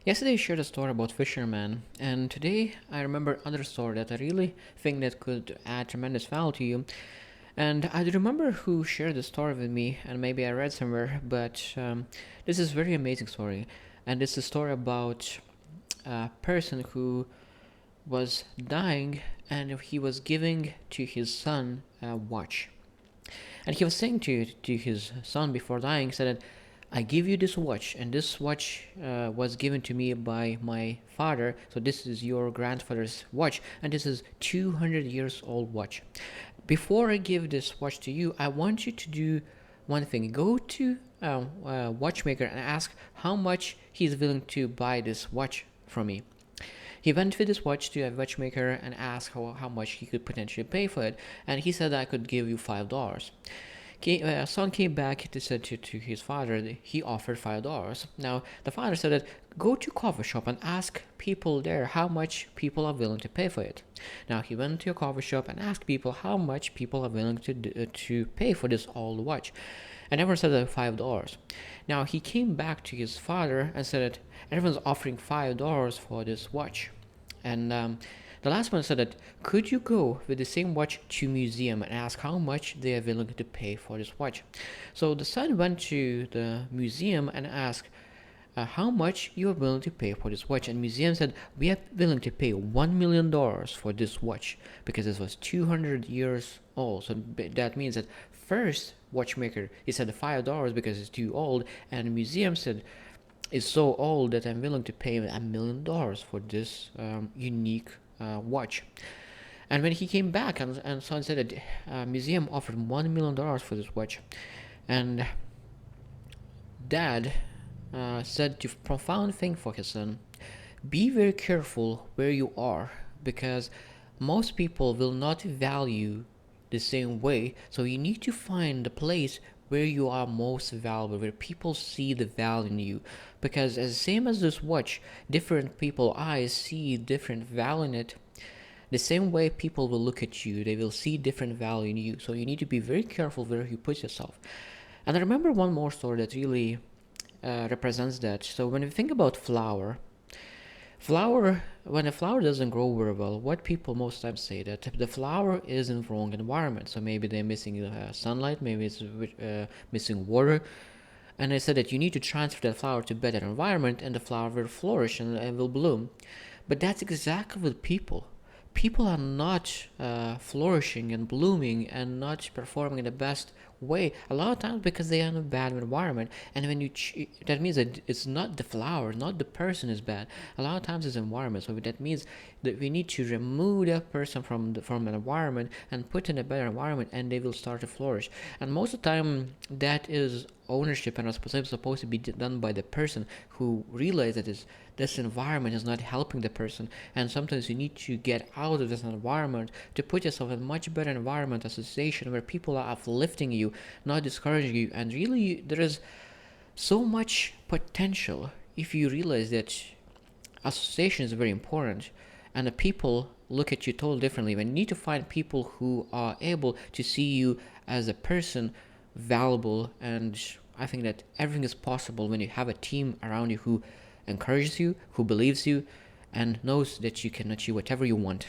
Yesterday I shared a story about fishermen, and today I remember another story that I really think that could add tremendous value to you. And I do remember who shared the story with me, and maybe I read somewhere, but this is a very amazing story, and it's a story about a person who was dying, and he was giving to his son a watch. And he was saying to his son before dying, said that I give you this watch, and this watch was given to me by my father. So this is your grandfather's watch, and this is 200 years old watch. Before I give this watch to you, I want you to do one thing. Go to a watchmaker and ask how much he's willing to buy this watch from me. He went with his watch to a watchmaker and asked how much he could potentially pay for it, and he said I could give you $5. Son came back to said to his father that he offered $5. Now the father said that go to coffee shop and ask people there how much people are willing to pay for it. Now he went to a coffee shop and asked people how much people are willing to pay for this old watch, and everyone said that $5. Now he came back to his father and said that everyone's offering $5 for this watch, and the last one said that could you go with the same watch to museum and ask how much they are willing to pay for this watch. So the son went to the museum and asked how much you are willing to pay for this watch, and museum said we are willing to pay $1 million for this watch because this was 200 years old. So that means that first watchmaker he said $5 because it's too old, and the museum said it's so old that I'm willing to pay $1 million for this unique watch. And when he came back, and son said that museum offered $1 million for this watch, and dad said the profound thing for his son: be very careful where you are, because most people will not value the same way. So you need to find the place where you are most valuable, where people see the value in you. Because as same as this watch, different people eyes see different value in it. The same way people will look at you, they will see different value in you. So you need to be very careful where you put yourself. And I remember one more story that really represents that. So when we think about flower, when a flower doesn't grow very well, what people most times say that the flower is in the wrong environment. So maybe they're missing sunlight, maybe it's missing water, and they said that you need to transfer that flower to a better environment, and the flower will flourish and will bloom. But that's exactly with people. People are not flourishing and blooming and not performing in the best way a lot of times because they are in a bad environment. And when that means that it's not the flower, not the person is bad. A lot of times it's environment. So that means that we need to remove that person from an environment and put in a better environment, and they will start to flourish. And most of the time that is ownership and responsibility supposed to be done by the person who realizes that this environment is not helping the person, and sometimes you need to get out of this environment to put yourself in a much better environment, association where people are uplifting you, not discouraging you. And really there is so much potential if you realize that association is very important, and the people look at you totally differently. We need to find people who are able to see you as a person valuable, and I think that everything is possible when you have a team around you who encourages you, who believes you, and knows that you can achieve whatever you want.